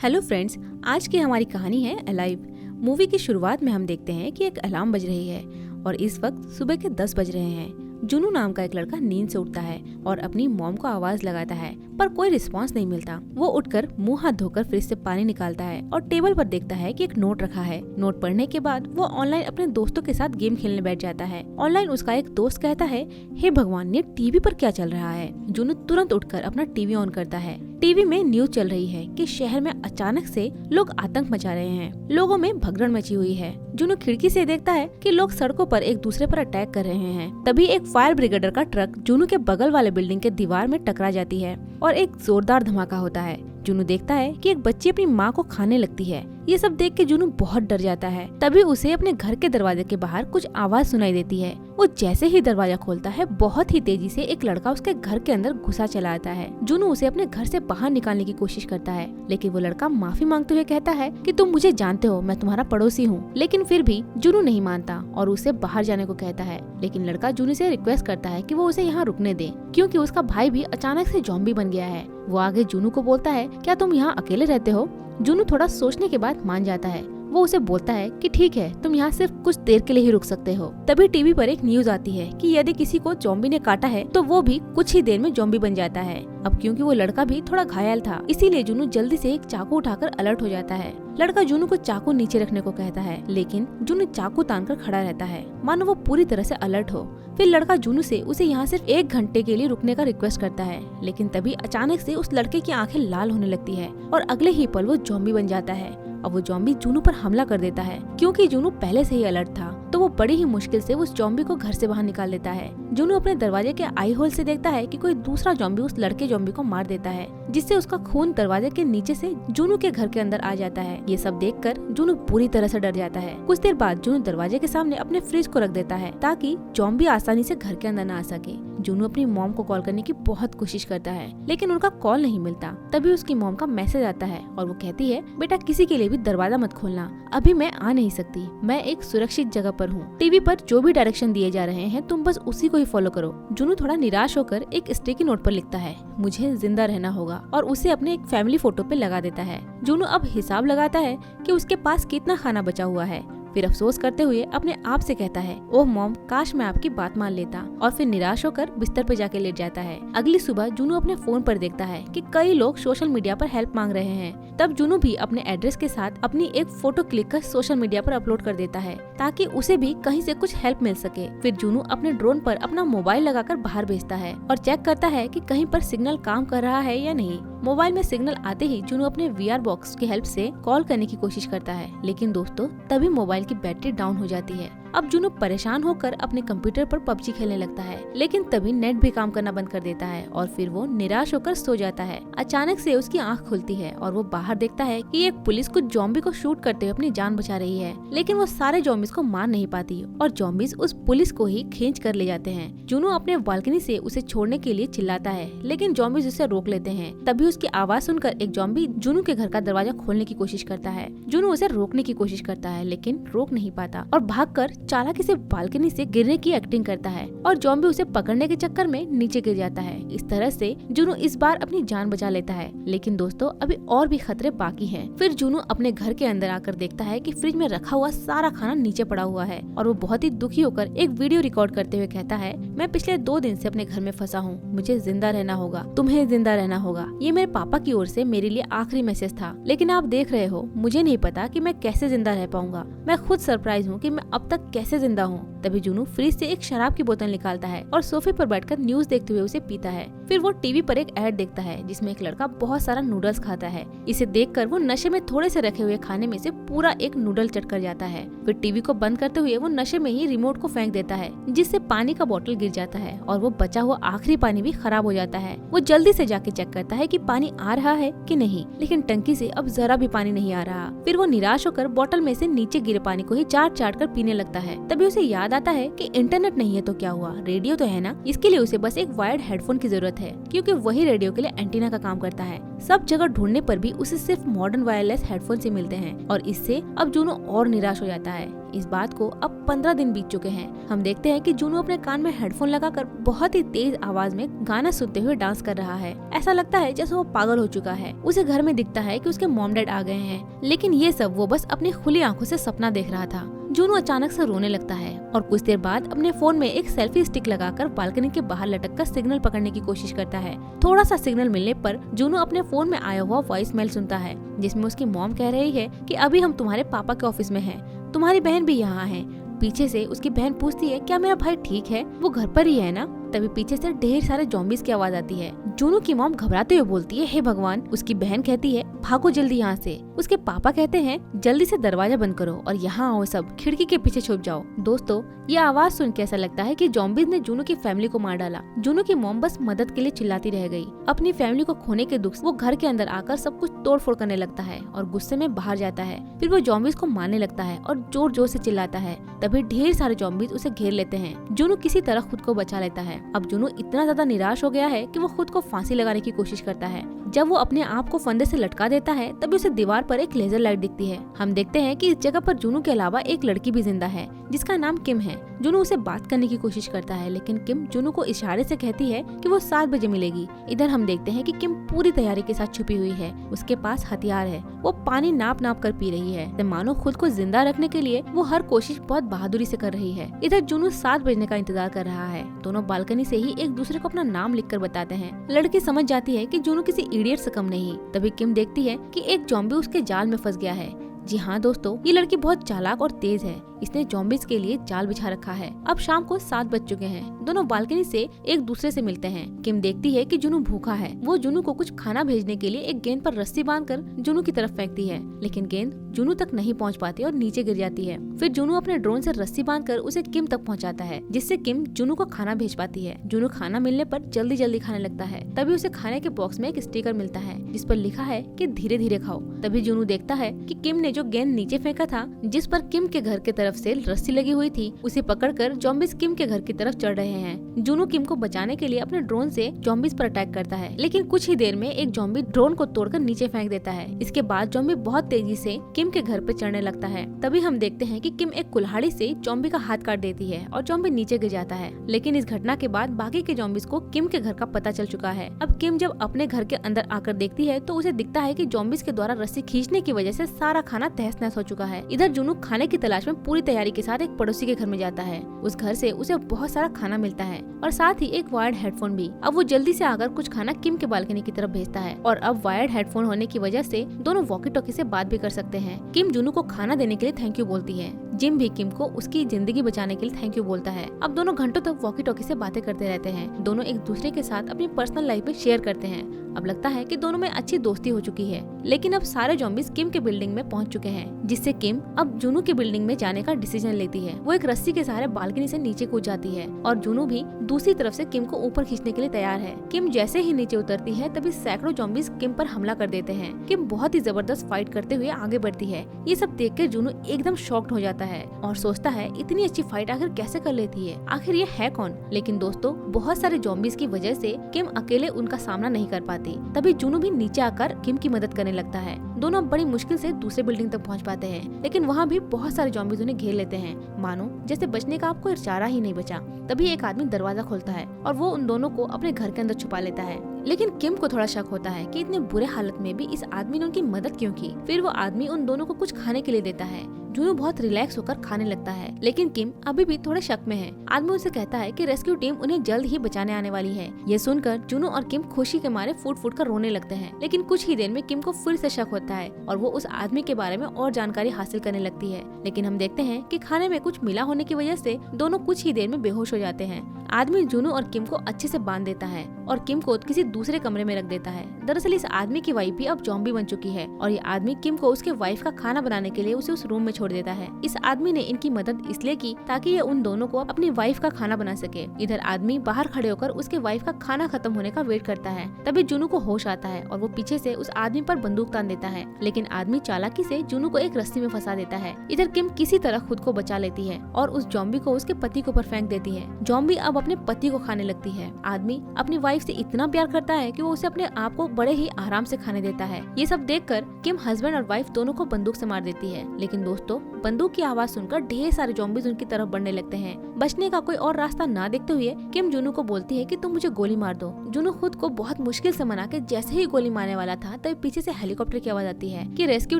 Hello friends, आज की हमारी कहानी है अलाइव। मूवी की शुरुआत में हम देखते हैं कि एक अलार्म बज रही है और इस वक्त सुबह के 10 बज रहे हैं। जुनू नाम का एक लड़का नींद से उठता है और अपनी मॉम को आवाज लगाता है, पर कोई रिस्पांस नहीं मिलता। वो उठकर मुंह हाथ धोकर फ्रिज से पानी निकालता है और टेबल पर देखता है कि एक नोट रखा है। नोट पढ़ने के बाद वो ऑनलाइन अपने दोस्तों के साथ गेम खेलने बैठ जाता है। ऑनलाइन उसका एक दोस्त कहता है, हे भगवान, ये टीवी पर क्या चल रहा है। जुनू तुरंत उठकर अपना टीवी ऑन करता है। टीवी में न्यूज चल रही है कि शहर में अचानक से लोग आतंक मचा रहे हैं। लोगों में भगदड़ मची हुई है। जुनू खिड़की से देखता है कि लोग सड़कों पर एक दूसरे पर अटैक कर रहे हैं। तभी एक फायर ब्रिगेडर का ट्रक जुनू के बगल वाले बिल्डिंग के दीवार में टकरा जाती है और एक जोरदार धमाका होता है। जुनू देखता है कि एक बच्ची अपनी माँ को खाने लगती है। ये सब देख के जुनू बहुत डर जाता है। तभी उसे अपने घर के दरवाजे के बाहर कुछ आवाज सुनाई देती है। वो जैसे ही दरवाजा खोलता है, बहुत ही तेजी से एक लड़का उसके घर के अंदर घुसा चला आता है। जुनू उसे अपने घर से बाहर निकालने की कोशिश करता है, लेकिन वो लड़का माफी मांगते हुए कहता है कि तुम मुझे जानते हो, मैं तुम्हारा पड़ोसी हूँ। लेकिन फिर भी जुनू नहीं मानता और उसे बाहर जाने को कहता है। लेकिन लड़का जुनू से रिक्वेस्ट करता है कि वो उसे यहाँ रुकने दे, क्योंकि उसका भाई भी अचानक से ज़ॉम्बी बन गया है। वो आगे जुनू को बोलता है, क्या तुम यहाँ अकेले रहते हो? जुनू थोड़ा सोचने के बाद मान जाता है। वो उसे बोलता है कि ठीक है, तुम यहाँ सिर्फ कुछ देर के लिए ही रुक सकते हो। तभी टीवी पर एक न्यूज आती है कि यदि किसी को ज़ॉम्बी ने काटा है तो वो भी कुछ ही देर में ज़ॉम्बी बन जाता है। अब क्योंकि वो लड़का भी थोड़ा घायल था, इसीलिए जुनू जल्दी से एक चाकू उठाकर अलर्ट हो जाता है। लड़का जुनू को चाकू नीचे रखने को कहता है, लेकिन जुनू चाकू तान कर खड़ा रहता है, मानो वो पूरी तरह से अलर्ट हो। फिर लड़का जुनू से उसे यहाँ सिर्फ 1 घंटे के लिए रुकने का रिक्वेस्ट करता है, लेकिन तभी अचानक से उस लड़के की आंखें लाल होने लगती है और अगले ही पल वो ज़ॉम्बी बन जाता है। अब वो ज़ॉम्बी जुनू पर हमला कर देता है। क्योंकि जुनू पहले से ही अलर्ट था, तो वो बड़ी ही मुश्किल से उस ज़ॉम्बी को घर से बाहर निकाल देता है। जुनू अपने दरवाजे के आई होल से देखता है कि कोई दूसरा ज़ॉम्बी उस लड़के ज़ॉम्बी को मार देता है, जिससे उसका खून दरवाजे के नीचे से जुनू के घर के अंदर आ जाता है। ये सब देखकर जुनू पूरी तरह से डर जाता है। कुछ देर बाद जुनू दरवाजे के सामने अपने फ्रिज को रख देता है ताकि ज़ॉम्बी आसानी से घर के अंदर न आ सके। जुनू अपनी मॉम को कॉल करने की बहुत कोशिश करता है, लेकिन उनका कॉल नहीं मिलता। तभी उसकी मॉम का मैसेज आता है और वो कहती है, बेटा किसी के लिए भी दरवाजा मत खोलना, अभी मैं आ नहीं सकती, मैं एक सुरक्षित जगह पर हूँ। टीवी पर जो भी डायरेक्शन दिए जा रहे हैं तुम बस उसी को ही फॉलो करो। जुनू थोड़ा निराश होकर एक स्टिकी नोट पर लिखता है, मुझे जिंदा रहना होगा, और उसे अपने एक फैमिली फोटो पे लगा देता है। जुनू अब हिसाब लगाता है कि उसके पास कितना खाना बचा हुआ है। फिर अफसोस करते हुए अपने आप से कहता है, ओह मॉम, काश मैं आपकी बात मान लेता, और फिर निराश होकर बिस्तर पर जाके लेट जाता है। अगली सुबह जुनू अपने फोन पर देखता है कि कई लोग सोशल मीडिया पर हेल्प मांग रहे हैं। तब जुनू भी अपने एड्रेस के साथ अपनी एक फोटो क्लिक कर सोशल मीडिया पर अपलोड कर देता है ताकि उसे भी कहीं से कुछ हेल्प मिल सके। फिर जुनू अपने ड्रोन पर अपना मोबाइल लगाकर बाहर भेजता है और चेक करता है कि कहीं पर सिग्नल काम कर रहा है या नहीं। मोबाइल में सिग्नल आते ही जुनू अपने VR बॉक्स की हेल्प से कॉल करने की कोशिश करता है, लेकिन दोस्तों तभी मोबाइल की बैटरी डाउन हो जाती है। अब जुनू परेशान होकर अपने कंप्यूटर पर PUBG खेलने लगता है, लेकिन तभी नेट भी काम करना बंद कर देता है और फिर वो निराश होकर सो जाता है। अचानक से उसकी आंख खुलती है और वो बाहर देखता है कि एक पुलिस कुछ ज़ॉम्बी को शूट करते हुए अपनी जान बचा रही है, लेकिन वो सारे ज़ॉम्बीज को मार नहीं पाती और ज़ॉम्बीज उस पुलिस को ही खींच कर ले जाते हैं। जुनू अपने बालकनी से उसे छोड़ने के लिए चिल्लाता है, लेकिन ज़ॉम्बीज उसे रोक लेते हैं। तभी उसकी आवाज सुनकर एक ज़ॉम्बी जुनू के घर का दरवाजा खोलने की कोशिश करता है। जुनू उसे रोकने की कोशिश करता है, लेकिन रोक नहीं पाता और भागकर चालाकी से बालकनी से गिरने की एक्टिंग करता है और ज़ॉम्बी उसे पकड़ने के चक्कर में नीचे गिर जाता है। इस तरह से जुनू इस बार अपनी जान बचा लेता है, लेकिन दोस्तों अभी और भी खतरे बाकी हैं। फिर जुनू अपने घर के अंदर आकर देखता है कि फ्रिज में रखा हुआ सारा खाना नीचे पड़ा हुआ है और वो बहुत ही दुखी होकर एक वीडियो रिकॉर्ड करते हुए कहता है, मैं पिछले 2 दिन से अपने घर में फंसा हूँ, मुझे जिंदा रहना होगा, तुम्हें जिंदा रहना होगा। ये मेरे पापा की ओर से मेरे लिए आखिरी मैसेज था, लेकिन आप देख रहे हो मुझे नहीं पता कि मैं कैसे जिंदा रह पाऊंगा। मैं खुद सरप्राइज हूँ कि मैं अब तक कैसे जिंदा हूँ। तभी जुनू फ्रिज से एक शराब की बोतल निकालता है और सोफे पर बैठकर न्यूज देखते हुए उसे पीता है। फिर वो टीवी पर एक ऐड देखता है जिसमें एक लड़का बहुत सारा नूडल्स खाता है। इसे देखकर वो नशे में थोड़े से रखे हुए खाने में से पूरा एक नूडल चट कर जाता है। फिर टीवी को बंद करते हुए वो नशे में ही रिमोट को फेंक देता है, जिससे पानी का बोतल गिर जाता है और वो बचा हुआ आखिरी पानी भी खराब हो जाता है। वो जल्दी से जाके चेक करता है कि पानी आ रहा है कि नहीं, लेकिन टंकी से अब जरा भी पानी नहीं आ रहा। फिर वो निराश होकर बोतल में से नीचे गिरे पानी को ही चाट चाट कर पीने लगता है। तभी उसे याद याद आता है कि इंटरनेट नहीं है तो क्या हुआ, रेडियो तो है ना। इसके लिए उसे बस एक वायर्ड हेडफोन की जरूरत है, क्योंकि वही रेडियो के लिए एंटीना का काम करता है। सब जगह ढूंढने पर भी उसे सिर्फ मॉडर्न वायरलेस हेडफोन से मिलते हैं और इससे अब जूनो और निराश हो जाता है। इस बात को अब 15 दिन बीत चुके हैं। हम देखते हैं कि जूनो अपने कान में हेडफोन लगाकर बहुत ही तेज आवाज में गाना सुनते हुए डांस कर रहा है। ऐसा लगता है जैसे वो पागल हो चुका है। उसे घर में दिखता है कि उसके मॉम डैड आ गए हैं, लेकिन ये सब वो बस अपनी खुली आंखों से सपना देख रहा था। जूनो अचानक से रोने लगता है और कुछ देर बाद अपने फोन में एक सेल्फी स्टिक लगाकर बालकनी के बाहर लटक कर सिग्नल पकड़ने की कोशिश करता है। थोड़ा सा सिग्नल मिलने पर जूनो अपने फोन में आया हुआ वॉइस मेल सुनता है, जिसमें उसकी मॉम कह रही है कि अभी हम तुम्हारे पापा के ऑफिस में हैं, तुम्हारी बहन भी यहाँ है। पीछे से उसकी बहन पूछती है, क्या मेरा भाई ठीक है, वो घर पर ही है ना। तभी पीछे से ढेर सारे ज़ॉम्बीज़ की आवाज आती है। जूनो की मॉम घबराते हुए बोलती है, हे भगवान। उसकी बहन कहती है, भागो जल्दी यहाँ से। उसके पापा कहते हैं, जल्दी से दरवाजा बंद करो और यहाँ आओ सब, खिड़की के पीछे छुप जाओ। दोस्तों, ये आवाज सुन के ऐसा लगता है कि ज़ॉम्बीज़ ने जूनो की फैमिली को मार डाला। जूनो की मॉम बस मदद के लिए चिल्लाती रह गई। अपनी फैमिली को खोने के दुख से वो घर के अंदर आकर सब कुछ तोड़ फोड़ करने लगता है और गुस्से में बाहर जाता है। फिर वो ज़ॉम्बीज़ को मारने लगता है और जोर जोर से चिल्लाता है। तभी ढेर सारे ज़ॉम्बीज़ उसे घेर लेते हैं। जूनो किसी तरह खुद को बचा लेता है। अब जूनो इतना ज्यादा निराश हो गया है कि वो खुद को फांसी लगाने की कोशिश करता है। जब वो अपने आप को फंदे से लटका देता है तभी उसे दीवार पर एक लेजर लाइट दिखती है। हम देखते हैं कि इस जगह पर जूनो के अलावा एक लड़की भी जिंदा है, जिसका नाम किम है। जूनो उसे बात करने की कोशिश करता है, लेकिन किम जूनो को इशारे से कहती है कि वो 7 बजे मिलेगी। इधर हम देखते हैं कि किम पूरी तैयारी के साथ छुपी हुई है। उसके पास हथियार है। वो पानी नाप नाप कर पी रही है, मानो खुद को जिंदा रखने के लिए वो हर कोशिश बहुत बहादुरी से कर रही है। इधर जूनो 7 बजने का इंतजार कर रहा है। दोनों बालकनी से ही एक दूसरे को अपना नाम लिखकर बताते हैं। लड़की समझ जाती है कि जूनो किसी इडियट से कम नहीं। तभी किम देखती है कि एक ज़ॉम्बी उसके जाल में फंस गया है। जी हाँ दोस्तों, ये लड़की बहुत चालाक और तेज है। इसने ज़ॉम्बीज़ के लिए जाल बिछा रखा है। अब शाम को 7 बज चुके हैं। दोनों बालकनी से एक दूसरे से मिलते हैं। किम देखती है कि जूनो भूखा है। वो जूनो को कुछ खाना भेजने के लिए एक गेंद पर रस्सी बांधकर जूनो की तरफ फेंकती है, लेकिन गेंद जूनो तक नहीं पहुंच पाती और नीचे गिर जाती है। फिर जूनो अपने ड्रोन से रस्सी बांधकर उसे किम तक पहुंचाता है, जिससे किम जूनो को खाना भेज पाती है। जूनो खाना मिलने पर जल्दी जल्दी खाने लगता है। तभी उसे खाने के बॉक्स में एक स्टिकर मिलता है, जिस पर लिखा है कि धीरे धीरे खाओ। तभी जूनो देखता है कि किम ने जो गेंद नीचे फेंका था, जिस पर किम के घर की तरफ से रस्सी लगी हुई थी, उसे पकड़कर ज़ॉम्बीज़ किम के घर की तरफ चढ़ रहे हैं। जूनो किम को बचाने के लिए अपने ड्रोन से ज़ॉम्बीज़ पर अटैक करता है, लेकिन कुछ ही देर में एक ज़ॉम्बी ड्रोन को तोड़कर नीचे फेंक देता है। इसके बाद ज़ॉम्बी बहुत तेजी से किम के घर पे चढ़ने लगता है। तभी हम देखते हैं कि किम एक कुल्हाड़ी से ज़ॉम्बी का हाथ काट देती है और ज़ॉम्बी नीचे गिर जाता है। लेकिन इस घटना के बाद बाकी के ज़ॉम्बीज़ को किम के घर का पता चल चुका है। अब किम जब अपने घर के अंदर आकर देखती है तो उसे दिखता है कि ज़ॉम्बीज़ के द्वारा रस्सी खींचने की वजह से सारा खाना तहस नहस हो चुका है। इधर जूनो खाने की तलाश में पूरी तैयारी के साथ एक पड़ोसी के घर में जाता है। उस घर से उसे बहुत सारा खाना मिलता है और साथ ही एक वायर्ड हेडफोन भी। अब वो जल्दी से आकर कुछ खाना किम के बालकनी की तरफ भेजता है और अब वायर्ड हेडफोन होने की वजह से दोनों वॉकी टॉकी से बात भी कर सकते हैं। किम जूनो को खाना देने के लिए थैंक यू बोलती है। जिम भी किम को उसकी जिंदगी बचाने के लिए थैंक यू बोलता है। अब दोनों घंटों तक वॉकी टॉकी से बातें करते रहते हैं। दोनों एक दूसरे के साथ अपनी पर्सनल लाइफ भी शेयर करते हैं। अब लगता है कि दोनों में अच्छी दोस्ती हो चुकी है। लेकिन अब सारे ज़ॉम्बीज़ किम के बिल्डिंग में पहुंच चुके हैं, जिससे किम अब जूनो की बिल्डिंग में जाने का डिसीजन लेती है। वो एक रस्सी के सहारे बालकनी से नीचे कूद जाती है और जूनो भी दूसरी तरफ से किम को ऊपर खींचने के लिए तैयार है। किम जैसे ही नीचे उतरती है तभी सैकड़ों ज़ॉम्बीज़ किम पर हमला कर देते हैं। किम बहुत ही जबरदस्त फाइट करते हुए आगे बढ़ती है। ये सब देखकर जूनो एकदम शॉक्ड हो जाता है और सोचता है इतनी अच्छी फाइट आखिर कैसे कर लेती है, आखिर ये है कौन। लेकिन दोस्तों, बहुत सारे ज़ॉम्बीज़ की वजह से किम अकेले उनका सामना नहीं कर पाती। तभी जूनो भी नीचे आकर किम की मदद करने लगता है। दोनों बड़ी मुश्किल से दूसरे बिल्डिंग तक पहुंच पाते हैं, लेकिन वहां भी बहुत सारे ज़ॉम्बीज़ उन्हें घेर लेते हैं, मानो जैसे बचने का आपको चारा ही नहीं बचा। तभी एक आदमी दरवाजा खोलता है और वो उन दोनों को अपने घर के अंदर छुपा लेता है। लेकिन किम को थोड़ा शक होता है कि इतने बुरे हालत में भी इस आदमी ने उनकी मदद क्यों की। फिर वो आदमी उन दोनों को कुछ खाने के लिए देता है। जूनो बहुत रिलैक्स होकर खाने लगता है, लेकिन किम अभी भी थोड़े शक में है। आदमी उसे कहता है कि रेस्क्यू टीम उन्हें जल्द ही बचाने आने वाली है। ये सुनकर जूनो और किम खुशी के मारे फूट फूट कर रोने लगते हैं। लेकिन कुछ ही देर में किम को फिर से शक होता है और वो उस आदमी के बारे में और जानकारी हासिल करने लगती है। लेकिन हम देखते हैं कि खाने में कुछ मिला होने की वजह से दोनों कुछ ही देर में बेहोश हो जाते हैं। आदमी जूनो और किम को अच्छे से बांध देता है और किम को किसी दूसरे कमरे में रख देता है, दरअसल इस आदमी की वाइफ भी अब जॉम्बी बन चुकी है और ये आदमी किम को उसके वाइफ का खाना बनाने के लिए उसे उस रूम में छोड़ देता है। इस आदमी ने इनकी मदद इसलिए की ताकि ये उन दोनों को अपनी वाइफ का खाना बना सके। इधर आदमी बाहर खड़े होकर उसके वाइफ का खाना खत्म होने का वेट करता है। तभी जुनू को होश आता है और वो पीछे से उस आदमी पर बंदूक तान देता है, लेकिन आदमी चालाकी से जुनू को एक रस्सी में फंसा देता है। इधर किम किसी तरह खुद को बचा लेती है और उस जॉम्बी को उसके पति के ऊपर फेंक देती है। जॉम्बी अब अपने पति को खाने लगती है। आदमी अपनी वाइफ से इतना प्यार करता है कि वो उसे अपने आप को बड़े ही आराम से खाने देता है। ये सब देखकर किम हस्बैंड और वाइफ दोनों को बंदूक से मार देती है, लेकिन दोस्तों बंदूक की आवाज सुनकर ढेर सारे जॉम्बीज उनकी तरफ बढ़ने लगते हैं। बचने का कोई और रास्ता ना देखते हुए किम जुनू को बोलती है कि तुम मुझे गोली मार दो। जुनू खुद को बहुत मुश्किल से मना के जैसे ही गोली मारने वाला था तभी पीछे से हेलीकॉप्टर की आवाज आती है कि रेस्क्यू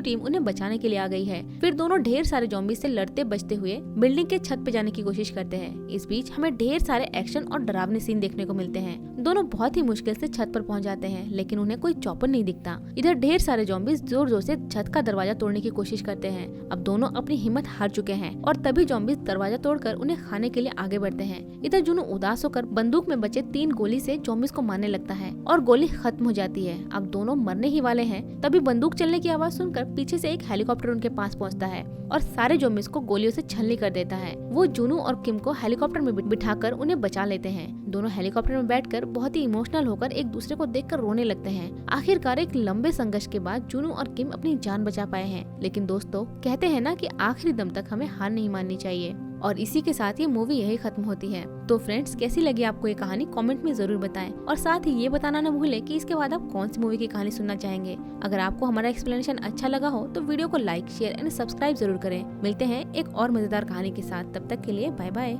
टीम उन्हें बचाने के लिए आ गई है। फिर दोनों ढेर सारे जॉम्बी से लड़ते बचते हुए बिल्डिंग के छत पे जाने की कोशिश करते हैं। इस बीच हमें ढेर सारे एक्शन और डरावने सीन देखने को मिलते हैं। दोनों बहुत ही मुश्किल से छत पर पहुंच जाते हैं, लेकिन उन्हें कोई चॉपर नहीं दिखता। इधर ढेर सारे जॉम्बीज जोर जोर से छत का दरवाजा तोड़ने की कोशिश करते हैं। अब दोनों अपनी हिम्मत हार चुके हैं और तभी जॉम्बीज दरवाजा तोड़कर उन्हें खाने के लिए आगे बढ़ते हैं। इधर जुनू उदास होकर बंदूक में बचे 3 गोली से जॉम्बीज को मारने लगता है और गोली खत्म हो जाती है। अब दोनों मरने ही वाले हैं, तभी बंदूक चलने की आवाज सुनकर पीछे से एक हेलीकॉप्टर उनके पास पहुंचता है और सारे जॉम्बीज को गोलियों से छलनी कर देता है। वो जुनू और किम को हेलीकॉप्टर में बिठाकर उन्हें बचा लेते हैं। दोनों हेलीकॉप्टर में बैठकर बहुत ही इमोशनल होकर एक दूसरे को देखकर रोने लगते हैं। आखिरकार एक लंबे संघर्ष के बाद जुनू और किम अपनी जान बचा पाए हैं। लेकिन दोस्तों कहते हैं ना कि आखिरी दम तक हमें हार नहीं माननी चाहिए। और इसी के साथ ये मूवी यही खत्म होती है। तो फ्रेंड्स कैसी लगी आपको ये कहानी कमेंट में जरूर बताएं और साथ ही ये बताना न भूलें कि इसके बाद आप कौन सी मूवी की कहानी सुनना चाहेंगे। अगर आपको हमारा एक्सप्लेनेशन अच्छा लगा हो तो वीडियो को लाइक शेयर एंड सब्सक्राइब जरूर करें। मिलते हैं एक और मजेदार कहानी के साथ, तब तक के लिए बाय बाय।